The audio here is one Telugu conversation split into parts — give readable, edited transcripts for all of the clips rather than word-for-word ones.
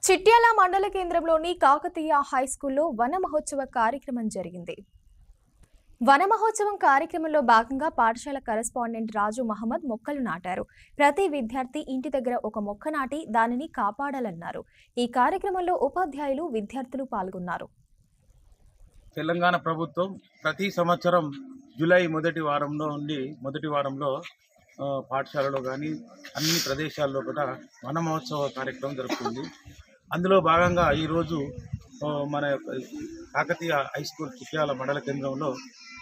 చిట్యాల మండల కేంద్రంలోని కాకతీయ హై స్కూల్లో వన మహోత్సవ కార్యక్రమం జరిగింది. వన మహోత్సవం కార్యక్రమంలో భాగంగా పాఠశాల కరెస్పాండెంట్ రాజు మహమ్మద్ మొక్కలు నాటారు. ప్రతి విద్యార్థి ఇంటి దగ్గర ఒక మొక్క నాటి దానిని కాపాడాలన్నారు. ఈ కార్యక్రమంలో ఉపాధ్యాయులు, విద్యార్థులు పాల్గొన్నారు. తెలంగాణ ప్రభుత్వం ప్రతి సంవత్సరం జూలై మొదటి వారంలో పాఠశాలలో కానీ అన్ని ప్రదేశాల్లో కూడా వన మహోత్సవ కార్యక్రమం జరుగుతుంది. అందులో భాగంగా ఈరోజు మన కాకతీయ హై స్కూల్ చిట్యాల మండల కేంద్రంలో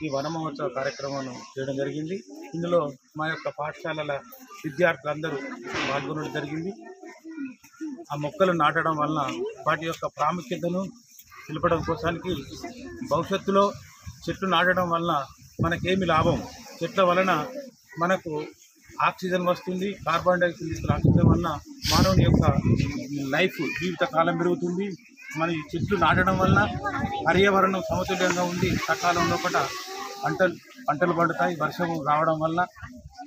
ఈ వన మహోత్సవ కార్యక్రమం చేయడం జరిగింది. ఇందులో మా యొక్క పాఠశాలల విద్యార్థులందరూ పాల్గొనడం జరిగింది. ఆ మొక్కలు నాటడం వలన వాటి యొక్క ప్రాముఖ్యతను తెలపడం కోసానికి భవిష్యత్తులో చెట్లు నాటడం వలన మనకేమి లాభం, చెట్ల వలన మనకు ఆక్సిజన్ వస్తుంది, కార్బన్ డైఆక్సైడ్ తీసుకున్న ఆక్సిజన్ వలన మానవుని యొక్క జీవిత కాలం పెరుగుతుంది. మన ఈ చెట్లు నాటడం వలన పర్యావరణం సమతుల్యంగా ఉండి సకాలంలో కూడా పంటలు పండుతాయి. వర్షం రావడం వల్ల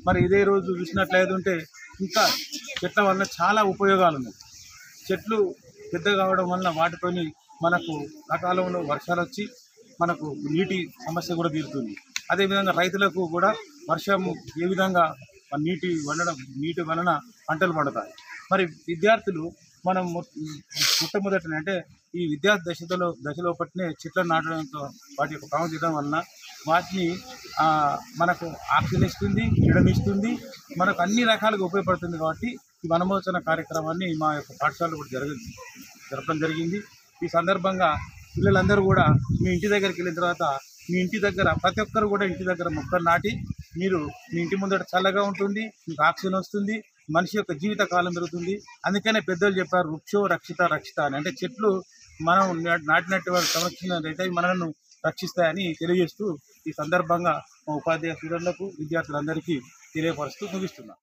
మరి ఇదే రోజు చూసినట్లయితే ఇంకా చెట్ల వల్ల చాలా ఉపయోగాలు ఉన్నాయి. చెట్లు పెద్ద కావడం వలన వాటితోని మనకు సకాలంలో వర్షాలు వచ్చి మనకు నీటి సమస్య కూడా తీరుతుంది. అదేవిధంగా రైతులకు కూడా వర్షము ఏ విధంగా నీటి వలన పంటలు పండుతాయి. మరి విద్యార్థులు మనం మొట్టమొదటి అంటే ఈ విద్యార్థి దశలోపటినే చెట్లను నాటడంతో వాటి యొక్క ప్రాముఖ్యత వలన వాటిని మనకు ఆక్సిజన్ ఇస్తుంది, నీడనిస్తుంది, మనకు అన్ని రకాలుగా ఉపయోగపడుతుంది. కాబట్టి ఈ వనమోచన కార్యక్రమాన్ని మా యొక్క పాఠశాలలో కూడా జరపడం జరిగింది. ఈ సందర్భంగా పిల్లలందరూ కూడా మీ ఇంటి దగ్గరికి వెళ్ళిన తర్వాత మీ ఇంటి దగ్గర ప్రతి ఒక్కరు కూడా ఇంటి దగ్గర మొక్కలు నాటి మీరు మీ ఇంటి ముందట చల్లగా ఉంటుంది, మీకు ఆక్సిజన్ వస్తుంది, మనిషి యొక్క జీవిత కాలం పెరుగుతుంది. అందుకనే పెద్దలు చెప్పారు వృక్షో రక్షిత రక్షిత అని. అంటే చెట్లు మనం నాటినట్టు వారు సంరక్షించినట్లయితే మనను రక్షిస్తాయని తెలియజేస్తూ ఈ సందర్భంగా మా ఉపాధ్యాయ సోదరులకు, విద్యార్థులందరికీ తెలియపరుస్తూ ముగిస్తున్నాం.